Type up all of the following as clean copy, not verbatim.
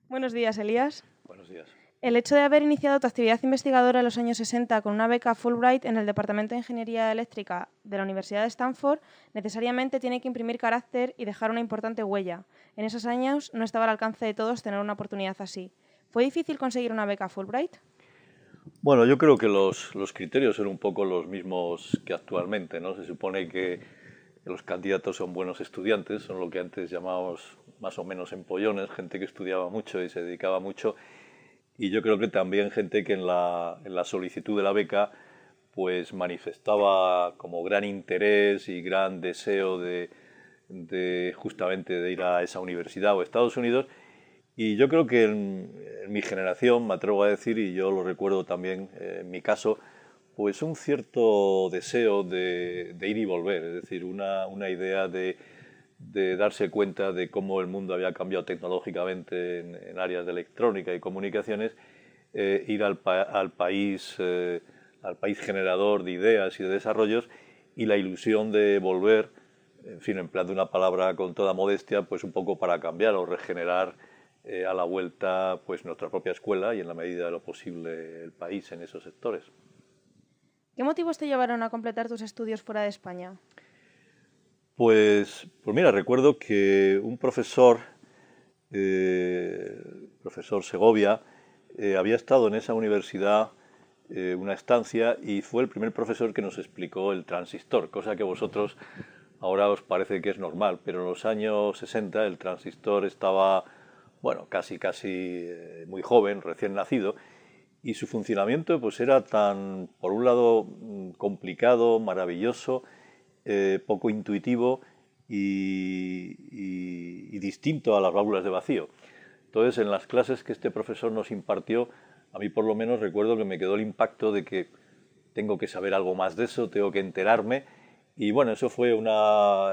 Buenos días, Elías. Buenos días. El hecho de haber iniciado tu actividad investigadora en los años 60 con una beca Fulbright en el Departamento de Ingeniería Eléctrica de la Universidad de Stanford necesariamente tiene que imprimir carácter y dejar una importante huella. En esos años no estaba al alcance de todos tener una oportunidad así. ¿Fue difícil conseguir una beca Fulbright? Bueno, yo creo que los criterios son un poco los mismos que actualmente, ¿no? Se supone que los candidatos son buenos estudiantes, son lo que antes llamábamos más o menos empollones, gente que estudiaba mucho y se dedicaba mucho, y yo creo que también gente que en la solicitud de la beca pues manifestaba como gran interés y gran deseo de justamente de ir a esa universidad o a Estados Unidos. Y yo creo que en mi generación, me atrevo a decir, y yo lo recuerdo también en mi caso, pues un cierto deseo de ir y volver, es decir, una idea de darse cuenta de cómo el mundo había cambiado tecnológicamente en áreas de electrónica y comunicaciones, ir al país generador de ideas y de desarrollos, y la ilusión de volver, en fin, empleando una palabra con toda modestia, pues un poco para cambiar o regenerar a la vuelta pues nuestra propia escuela y en la medida de lo posible el país en esos sectores. ¿Qué motivos te llevaron a completar tus estudios fuera de España? Pues mira, recuerdo que un profesor, profesor Segovia, había estado en esa universidad una estancia y fue el primer profesor que nos explicó el transistor, cosa que a vosotros ahora os parece que es normal, pero en los años 60 el transistor estaba, bueno, casi muy joven, recién nacido, y su funcionamiento pues era tan, por un lado, complicado, maravilloso, poco intuitivo y distinto a las válvulas de vacío. Entonces, en las clases que este profesor nos impartió, a mí por lo menos recuerdo que me quedó el impacto de que tengo que saber algo más de eso, tengo que enterarme. Y bueno, eso fue una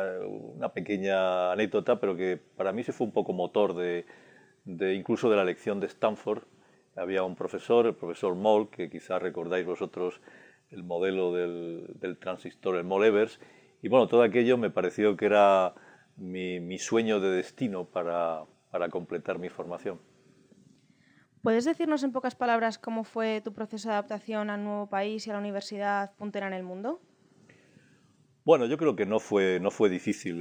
pequeña anécdota, pero que para mí se fue un poco motor incluso de la lección de Stanford. Había un profesor, el profesor Moll, que quizás recordáis vosotros el modelo del transistor, el Moll-Evers, y bueno, todo aquello me pareció que era mi sueño de destino para completar mi formación. ¿Puedes decirnos en pocas palabras cómo fue tu proceso de adaptación al nuevo país y a la universidad puntera en el mundo? Bueno, yo creo que no fue difícil.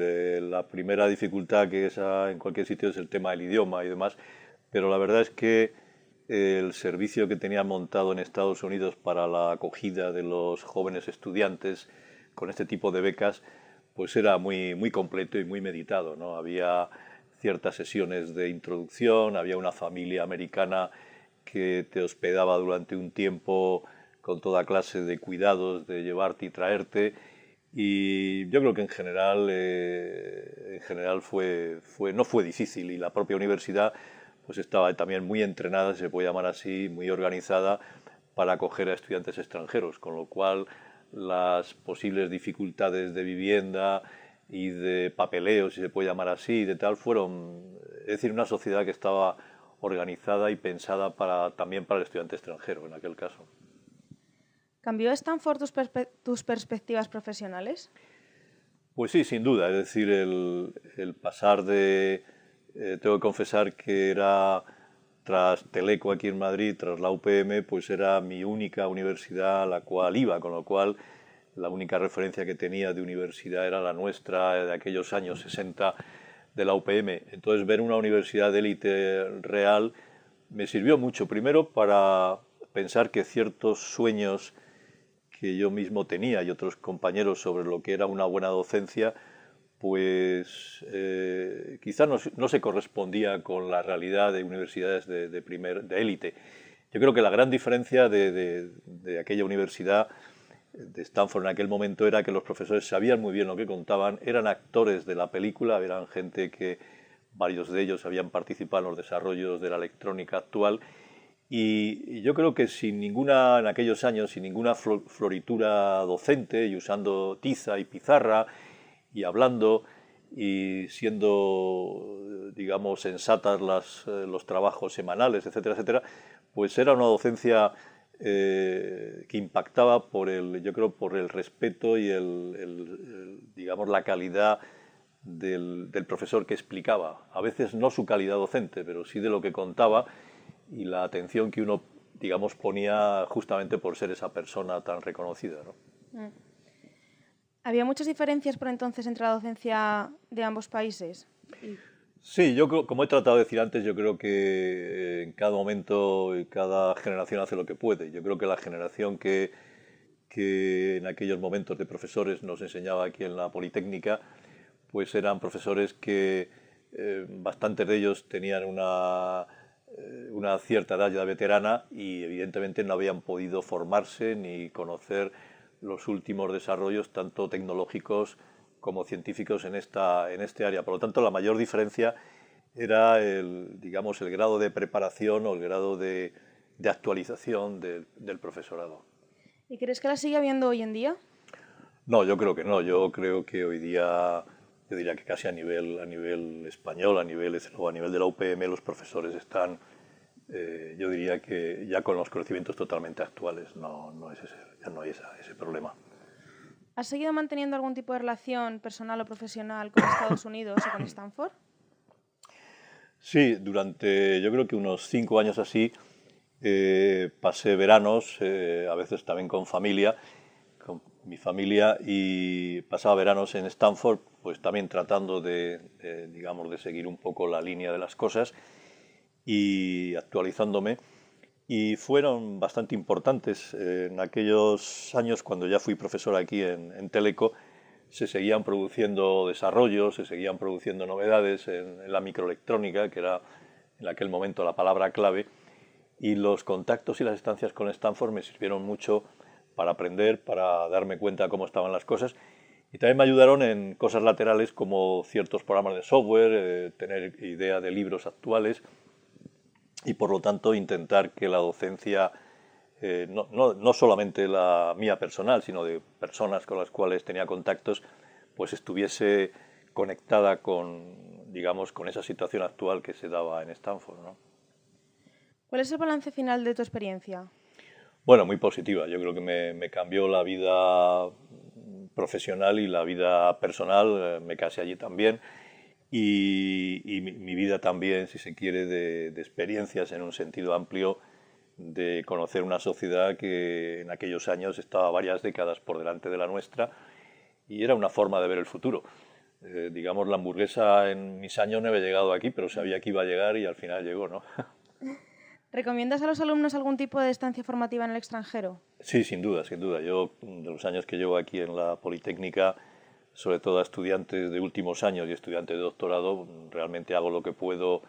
La primera dificultad que es en cualquier sitio es el tema del idioma y demás, pero la verdad es que el servicio que tenía montado en Estados Unidos para la acogida de los jóvenes estudiantes con este tipo de becas, pues era muy completo y muy meditado, ¿no? Había ciertas sesiones de introducción, había una familia americana que te hospedaba durante un tiempo con toda clase de cuidados de llevarte y traerte. Y yo creo que en general no fue difícil, y la propia universidad pues estaba también muy entrenada, si se puede llamar así, muy organizada para acoger a estudiantes extranjeros, con lo cual las posibles dificultades de vivienda y de papeleo, si se puede llamar así, de tal, es decir, una sociedad que estaba organizada y pensada también para el estudiante extranjero en aquel caso. ¿Cambió Stanford tus perspectivas profesionales? Pues sí, sin duda. Es decir, el pasar tengo que confesar que tras Teleco aquí en Madrid, tras la UPM, pues era mi única universidad a la cual iba, con lo cual la única referencia que tenía de universidad era la nuestra de aquellos años 60 de la UPM. Entonces, ver una universidad de élite real me sirvió mucho, primero para pensar que ciertos sueños que yo mismo tenía y otros compañeros sobre lo que era una buena docencia, pues quizá no se correspondía con la realidad de universidades de élite. Yo creo que la gran diferencia de aquella universidad de Stanford en aquel momento era que los profesores sabían muy bien lo que contaban, eran actores de la película, eran gente que varios de ellos habían participado en los desarrollos de la electrónica actual. Y yo creo que en aquellos años, sin ninguna floritura docente y usando tiza y pizarra y hablando y siendo, digamos, sensatas los trabajos semanales, etcétera, etcétera, pues era una docencia que impactaba yo creo, por el respeto y digamos, la calidad del profesor que explicaba. A veces no su calidad docente, pero sí de lo que contaba y la atención que uno, digamos, ponía justamente por ser esa persona tan reconocida, ¿no? ¿Había muchas diferencias por entonces entre la docencia de ambos países? Sí, yo creo, como he tratado de decir antes, yo creo que en cada momento y cada generación hace lo que puede. Yo creo que la generación que en aquellos momentos de profesores nos enseñaba aquí en la Politécnica, pues eran profesores que bastantes de ellos tenían una cierta edad ya veterana y evidentemente no habían podido formarse ni conocer los últimos desarrollos, tanto tecnológicos como científicos en este área. Por lo tanto, la mayor diferencia era digamos, el grado de preparación o el grado de actualización del profesorado. ¿Y crees que la sigue habiendo hoy en día? No, yo creo que no. Yo creo que hoy día, yo diría que casi a nivel español, a nivel de la UPM, los profesores están, yo diría que ya con los conocimientos totalmente actuales. Ya no hay ese problema. ¿Has seguido manteniendo algún tipo de relación personal o profesional con Estados Unidos o con Stanford? Sí, durante yo creo que unos 5 años así pasé veranos, a veces también con mi familia, y pasaba veranos en Stanford, pues también tratando digamos, de seguir un poco la línea de las cosas y actualizándome. Y fueron bastante importantes. En aquellos años, cuando ya fui profesor aquí en Teleco, se seguían produciendo desarrollos, se seguían produciendo novedades en la microelectrónica, que era en aquel momento la palabra clave, y los contactos y las estancias con Stanford me sirvieron mucho para aprender, para darme cuenta de cómo estaban las cosas, y también me ayudaron en cosas laterales como ciertos programas de software, tener idea de libros actuales, y por lo tanto intentar que la docencia, no solamente la mía personal, sino de personas con las cuales tenía contactos, pues estuviese conectada digamos, con esa situación actual que se daba en Stanford, ¿no? ¿Cuál es el balance final de tu experiencia? Bueno, muy positiva. Yo creo que me cambió la vida profesional y la vida personal. Me casé allí también. Y mi vida también, si se quiere, de experiencias en un sentido amplio, de conocer una sociedad que en aquellos años estaba varias décadas por delante de la nuestra y era una forma de ver el futuro. Digamos, la hamburguesa en mis años no había llegado aquí, pero sabía que iba a llegar y al final llegó, ¿no? ¿Recomiendas a los alumnos algún tipo de estancia formativa en el extranjero? Sí, sin duda, sin duda. Yo, de los años que llevo aquí en la Politécnica, sobre todo a estudiantes de últimos años y estudiantes de doctorado, realmente hago lo que puedo,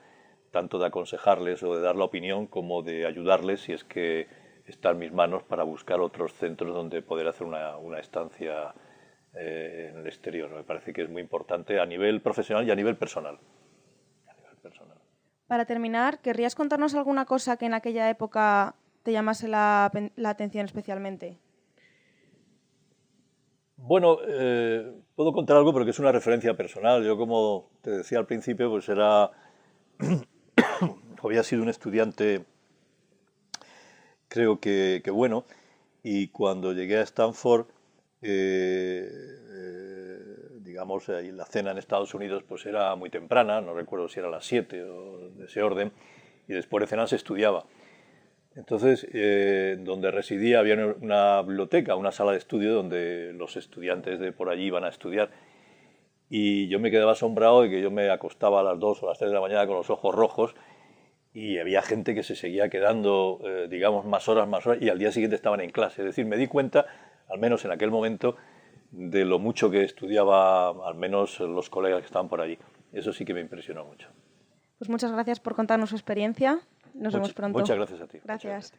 tanto de aconsejarles o de dar la opinión, como de ayudarles si es que está en mis manos para buscar otros centros donde poder hacer una estancia en el exterior. Me parece que es muy importante a nivel profesional y a nivel personal. Para terminar, ¿querrías contarnos alguna cosa que en aquella época te llamase la atención especialmente? Bueno, puedo contar algo, pero que es una referencia personal. Yo, como te decía al principio, pues había sido un estudiante, creo que bueno, y cuando llegué a Stanford, digamos, la cena en Estados Unidos pues era muy temprana, no recuerdo si era a las 7 o de ese orden, y después de cenar se estudiaba. Entonces, donde residía había una biblioteca, una sala de estudio donde los estudiantes de por allí iban a estudiar. Y yo me quedaba asombrado de que yo me acostaba a las 2 o las 3 de la mañana con los ojos rojos y había gente que se seguía quedando, digamos, más horas, y al día siguiente estaban en clase. Es decir, me di cuenta, al menos en aquel momento, de lo mucho que estudiaba, al menos los colegas que estaban por allí. Eso sí que me impresionó mucho. Pues muchas gracias por contarnos su experiencia. Nos vemos pronto. Muchas gracias a ti. Gracias.